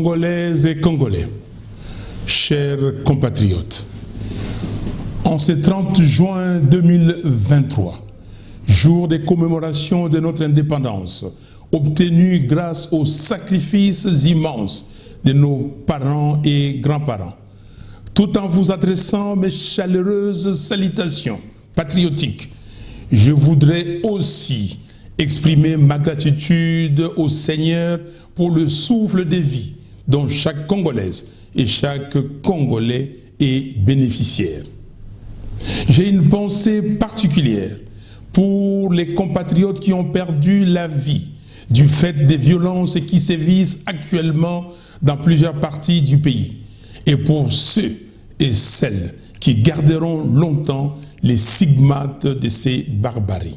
Congolaises et Congolais, chers compatriotes, en ce 30 juin 2023, jour des commémorations de notre indépendance, obtenue grâce aux sacrifices immenses de nos parents et grands-parents, tout en vous adressant mes chaleureuses salutations patriotiques, je voudrais aussi exprimer ma gratitude au Seigneur pour le souffle de vie dont chaque Congolaise et chaque Congolais est bénéficiaire. J'ai une pensée particulière pour les compatriotes qui ont perdu la vie du fait des violences qui sévissent actuellement dans plusieurs parties du pays, et pour ceux et celles qui garderont longtemps les stigmates de ces barbaries.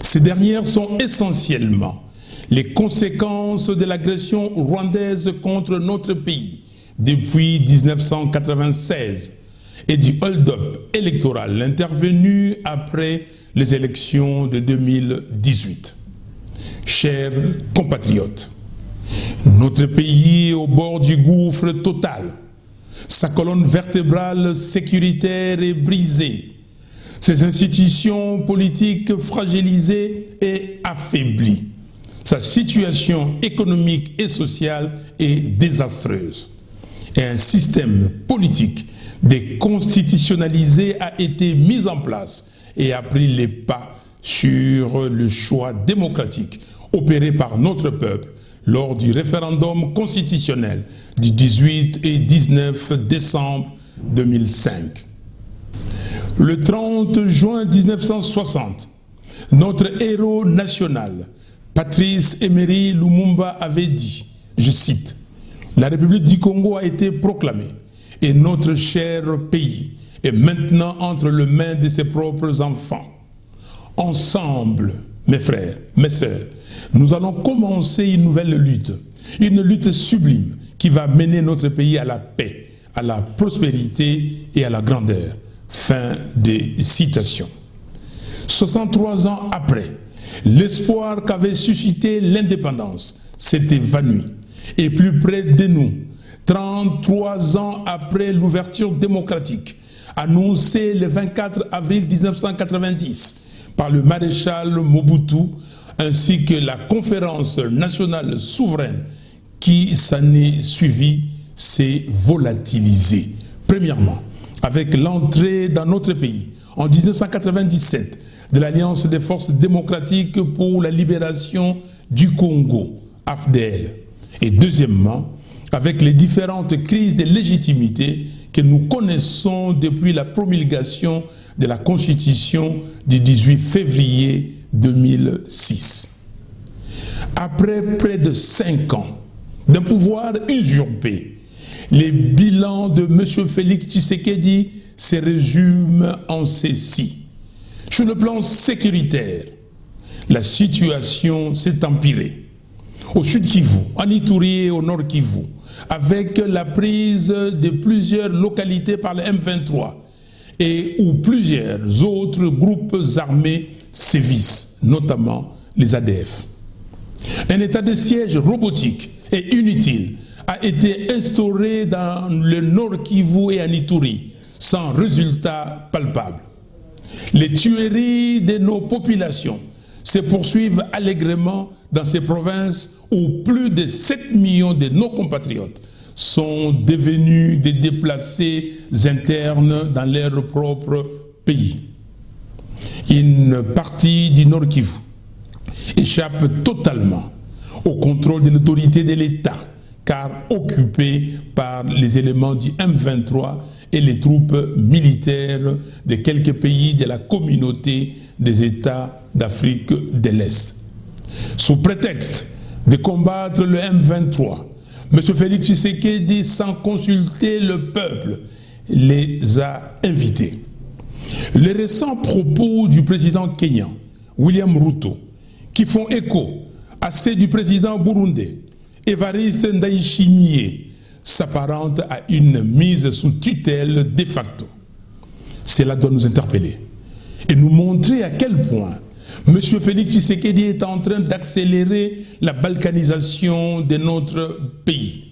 Ces dernières sont essentiellement les conséquences de l'agression rwandaise contre notre pays depuis 1996 et du hold-up électoral intervenu après les élections de 2018. Chers compatriotes, notre pays est au bord du gouffre total. Sa colonne vertébrale sécuritaire est brisée. Ses institutions politiques fragilisées et affaiblies. Sa situation économique et sociale est désastreuse. Et un système politique déconstitutionnalisé a été mis en place et a pris les pas sur le choix démocratique opéré par notre peuple lors du référendum constitutionnel du 18 et 19 décembre 2005. Le 30 juin 1960, notre héros national, Patrice Emery Lumumba, avait dit, je cite, « La République du Congo a été proclamée et notre cher pays est maintenant entre les mains de ses propres enfants. Ensemble, mes frères, mes sœurs, nous allons commencer une nouvelle lutte sublime qui va mener notre pays à la paix, à la prospérité et à la grandeur. » Fin des citations. 63 ans après, l'espoir qu'avait suscité l'indépendance s'est évanoui. Et plus près de nous, 33 ans après l'ouverture démocratique, annoncée le 24 avril 1990 par le maréchal Mobutu, ainsi que la conférence nationale souveraine qui s'en est suivie, s'est volatilisée. Premièrement, avec l'entrée dans notre pays, en 1997, de l'Alliance des forces démocratiques pour la libération du Congo, AFDL. Et deuxièmement, avec les différentes crises de légitimité que nous connaissons depuis la promulgation de la Constitution du 18 février 2006. Après près de 5 ans d'un pouvoir usurpé, les bilans de M. Félix Tshisekedi se résument en ceci. Sur le plan sécuritaire, la situation s'est empirée. Au sud Kivu, en Ituri et au nord Kivu, avec la prise de plusieurs localités par le M23 et où plusieurs autres groupes armés sévissent, notamment les ADF. Un état de siège robotique et inutile a été instauré dans le Nord Kivu et en Ituri, sans résultat palpable. Les tueries de nos populations se poursuivent allègrement dans ces provinces où plus de 7 millions de nos compatriotes sont devenus des déplacés internes dans leur propre pays. Une partie du Nord Kivu échappe totalement au contrôle de l'autorité de l'État, car occupé par les éléments du M23 et les troupes militaires de quelques pays de la communauté des États d'Afrique de l'Est. Sous prétexte de combattre le M23, M. Félix Tshisekedi, sans consulter le peuple, les a invités. Les récents propos du président kényan, William Ruto, qui font écho à ceux du président burundais, Évariste Ndayishimiye, s'apparente à une mise sous tutelle de facto. Cela doit nous interpeller et nous montrer à quel point M. Félix Tshisekedi est en train d'accélérer la balkanisation de notre pays.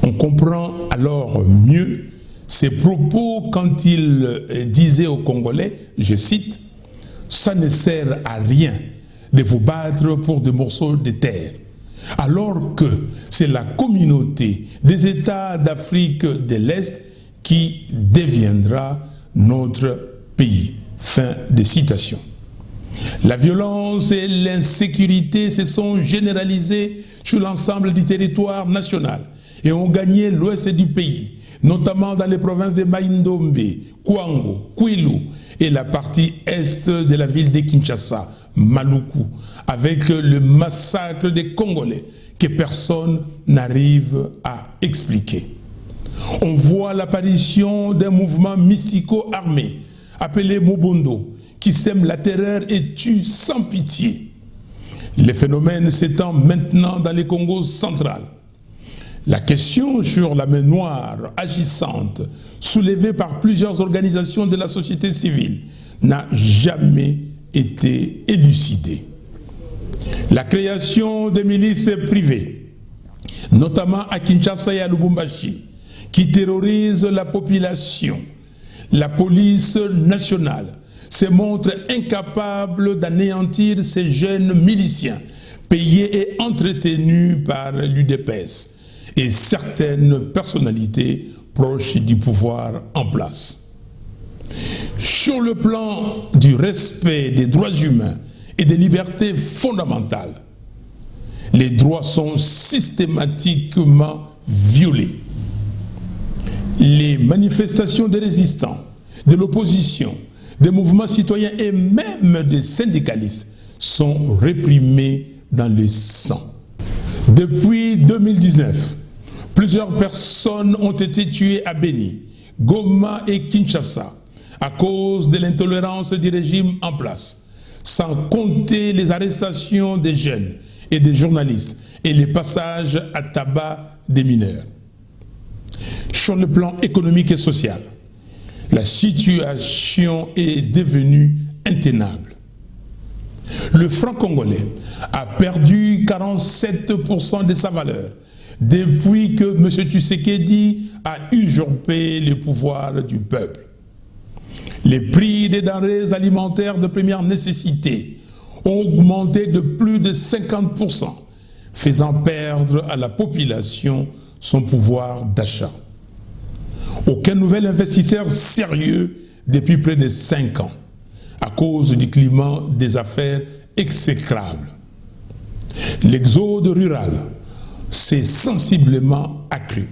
On comprend alors mieux ses propos quand il disait aux Congolais, je cite, « Ça ne sert à rien de vous battre pour des morceaux de terre, alors que c'est la communauté des États d'Afrique de l'Est qui deviendra notre pays. » Fin de citation. La violence et l'insécurité se sont généralisées sur l'ensemble du territoire national et ont gagné l'ouest du pays, notamment dans les provinces de Mai-Ndombe, Kwango, Kwilu et la partie est de la ville de Kinshasa, Maluku, avec le massacre des Congolais que personne n'arrive à expliquer. On voit l'apparition d'un mouvement mystico-armé appelé Mobondo, qui sème la terreur et tue sans pitié. Le phénomène s'étend maintenant dans les Congos central. La question sur la main noire agissante, soulevée par plusieurs organisations de la société civile, n'a jamais été élucidée. La création de milices privées, notamment à Kinshasa et à Lubumbashi, qui terrorisent la population, la police nationale, se montre incapable d'anéantir ces jeunes miliciens payés et entretenus par l'UDPS et certaines personnalités proches du pouvoir en place. Sur le plan du respect des droits humains et des libertés fondamentales, les droits sont systématiquement violés. Les manifestations des résistants, de l'opposition, des mouvements citoyens et même des syndicalistes sont réprimés dans le sang. Depuis 2019, plusieurs personnes ont été tuées à Beni, Goma et Kinshasa à cause de l'intolérance du régime en place, sans compter les arrestations des jeunes et des journalistes et les passages à tabac des mineurs. Sur le plan économique et social, la situation est devenue intenable. Le franc congolais a perdu 47% de sa valeur depuis que M. Tshisekedi a usurpé le pouvoir du peuple. Les prix des denrées alimentaires de première nécessité ont augmenté de plus de 50%, faisant perdre à la population son pouvoir d'achat. Aucun nouvel investisseur sérieux depuis près de 5 ans, à cause du climat des affaires exécrable. L'exode rural s'est sensiblement accru.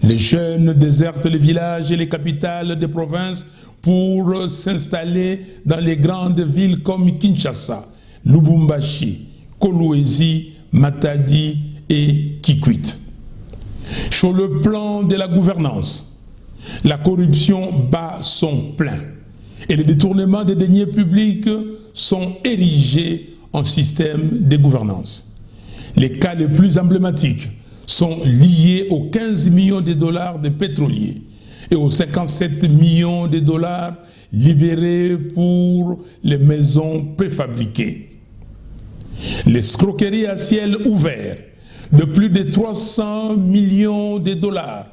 Les jeunes désertent les villages et les capitales des provinces pour s'installer dans les grandes villes comme Kinshasa, Lubumbashi, Kolwezi, Matadi et Kikwit. Sur le plan de la gouvernance, la corruption bat son plein et les détournements des deniers publics sont érigés en système de gouvernance. Les cas les plus emblématiques sont liés aux 15 millions de dollars de pétroliers et aux 57 millions de dollars libérés pour les maisons préfabriquées. L'escroquerie à ciel ouvert de plus de 300 millions de dollars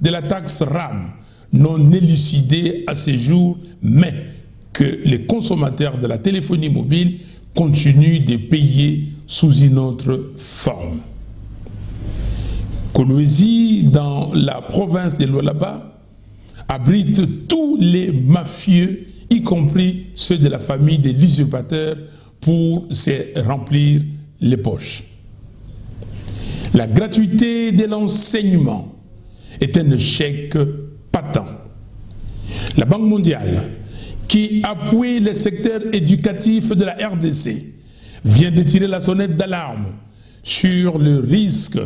de la taxe RAM non élucidée à ce jour, mais que les consommateurs de la téléphonie mobile continuent de payer sous une autre forme. Kolwezi, dans la province de Lualaba, abrite tous les mafieux, y compris ceux de la famille des usurpateurs, pour se remplir les poches. La gratuité de l'enseignement est un échec patent. La Banque mondiale, qui appuie le secteur éducatif de la RDC, vient de tirer la sonnette d'alarme sur le risque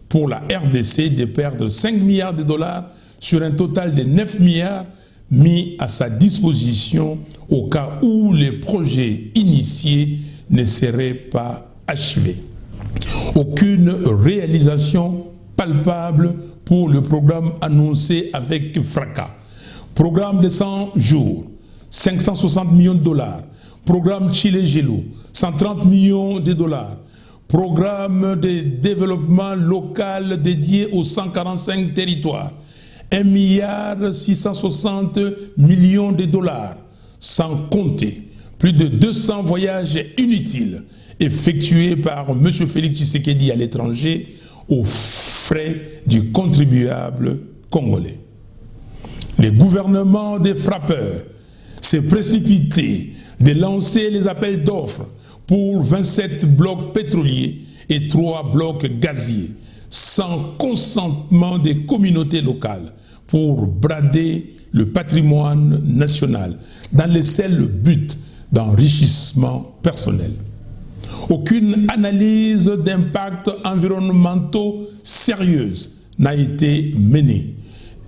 pour la RDC de perdre 5 milliards de dollars sur un total de 9 milliards mis à sa disposition au cas où les projets initiés ne seraient pas achevés. Aucune réalisation palpable pour le programme annoncé avec fracas. Programme de 100 jours, 560 millions de dollars. Programme Chile-Gelo, 130 millions de dollars. programme de développement local dédié aux 145 territoires, 1,660 milliard de dollars, sans compter plus de 200 voyages inutiles effectués par M. Félix Tshisekedi à l'étranger aux frais du contribuable congolais. Le gouvernement des frappeurs s'est précipité de lancer les appels d'offres pour 27 blocs pétroliers et 3 blocs gaziers, sans consentement des communautés locales, pour brader le patrimoine national dans le seul but d'enrichissement personnel. Aucune analyse d'impact environnementaux sérieuse n'a été menée,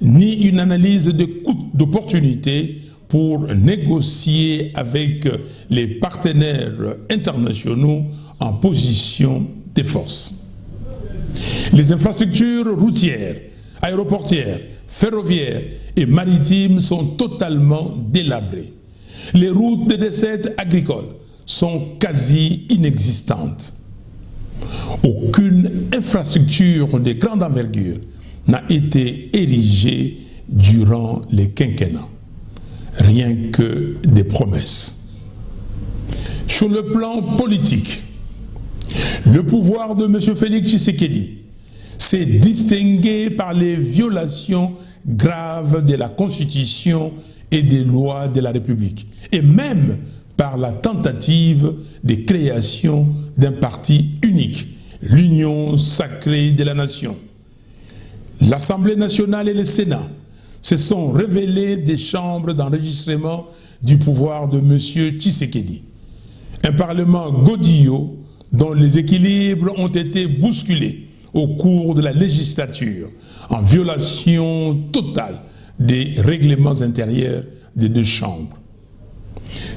ni une analyse de coûts d'opportunité pour négocier avec les partenaires internationaux en position de force. Les infrastructures routières, aéroportières, ferroviaires et maritimes sont totalement délabrées. Les routes de dessert agricoles sont quasi inexistantes. Aucune infrastructure de grande envergure n'a été érigée durant les quinquennats. Rien que des promesses. Sur le plan politique, le pouvoir de M. Félix Tshisekedi s'est distingué par les violations graves de la Constitution et des lois de la République, et même par la tentative de création d'un parti unique, l'Union sacrée de la nation. L'Assemblée nationale et le Sénat se sont révélés des chambres d'enregistrement du pouvoir de M. Tshisekedi. Un parlement godillot dont les équilibres ont été bousculés au cours de la législature en violation totale des règlements intérieurs des deux chambres.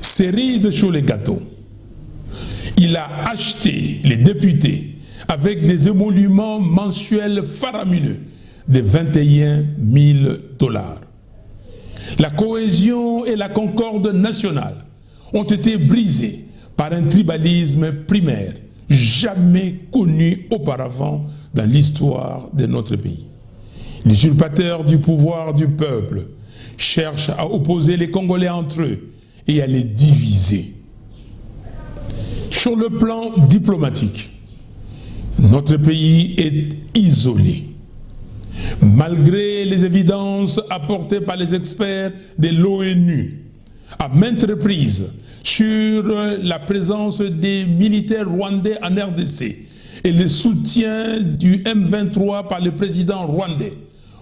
Cerise sur les gâteaux, il a acheté les députés avec des émoluments mensuels faramineux de 21 000 $. La cohésion et la concorde nationale ont été brisées par un tribalisme primaire jamais connu auparavant dans l'histoire de notre pays. L'usurpateur du pouvoir du peuple cherche à opposer les Congolais entre eux et à les diviser. Sur le plan diplomatique, notre pays est isolé. Malgré les évidences apportées par les experts de l'ONU, à maintes reprises, sur la présence des militaires rwandais en RDC et le soutien du M23 par le président rwandais,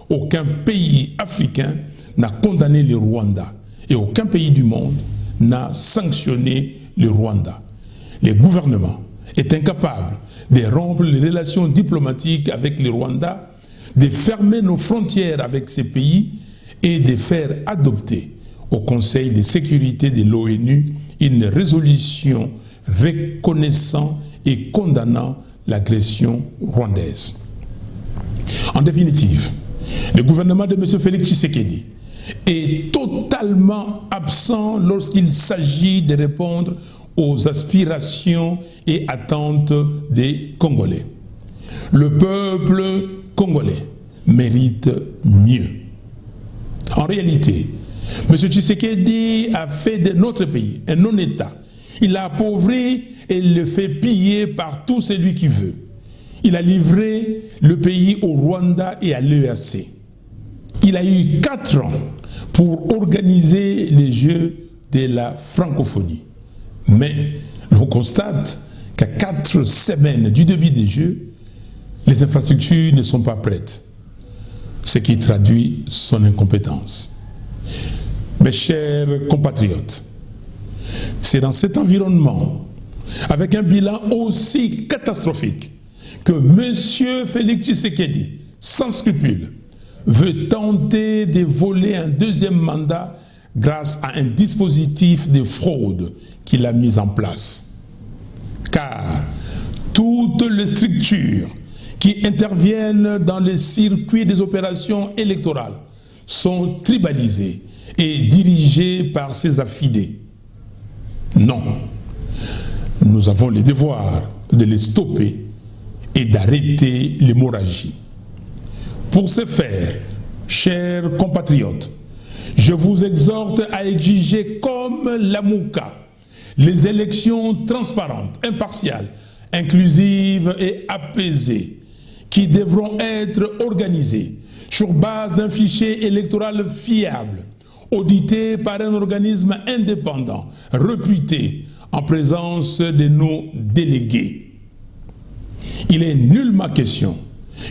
aucun pays africain n'a condamné le Rwanda et aucun pays du monde n'a sanctionné le Rwanda. Le gouvernement est incapable de rompre les relations diplomatiques avec le Rwanda, de fermer nos frontières avec ces pays et de faire adopter au Conseil de sécurité de l'ONU une résolution reconnaissant et condamnant l'agression rwandaise. En définitive, le gouvernement de M. Félix Tshisekedi est totalement absent lorsqu'il s'agit de répondre aux aspirations et attentes des Congolais. Le peuple congolais mérite mieux. En réalité, M. Tshisekedi a fait de notre pays un non-État. Il l'a appauvri et le fait piller par tout celui qui veut. Il a livré le pays au Rwanda et à l'EAC. Il a eu 4 ans pour organiser les Jeux de la francophonie. Mais on constate qu'à 4 semaines du début des Jeux, les infrastructures ne sont pas prêtes, ce qui traduit son incompétence. Mes chers compatriotes, c'est dans cet environnement, avec un bilan aussi catastrophique, que M. Félix Tshisekedi, sans scrupule, veut tenter de voler un deuxième mandat grâce à un dispositif de fraude qu'il a mis en place. Car toutes les structures qui interviennent dans le circuit des opérations électorales sont tribalisées et dirigées par ses affidés. Non, nous avons le devoir de les stopper et d'arrêter l'hémorragie. Pour ce faire, chers compatriotes, je vous exhorte à exiger comme la MOUCA les élections transparentes, impartiales, inclusives et apaisées qui devront être organisées sur base d'un fichier électoral fiable, audité par un organisme indépendant, réputé, en présence de nos délégués. Il est nullement question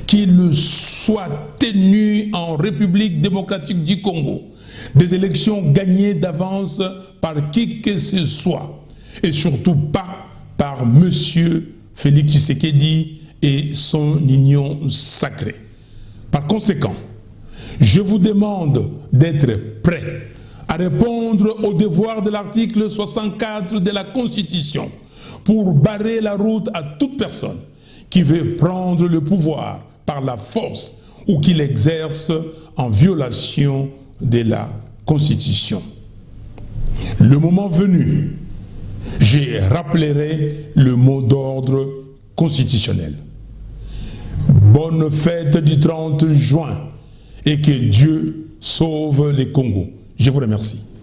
qu'il ne soit tenu en République démocratique du Congo des élections gagnées d'avance par qui que ce soit, et surtout pas par M. Félix Tshisekedi et son union sacrée. Par conséquent, je vous demande d'être prêts à répondre au devoir de l'article 64 de la Constitution pour barrer la route à toute personne qui veut prendre le pouvoir par la force ou qui l'exerce en violation de la Constitution. Le moment venu, je rappellerai le mot d'ordre constitutionnel. Bonne fête du 30 juin et que Dieu sauve les Congos. Je vous remercie.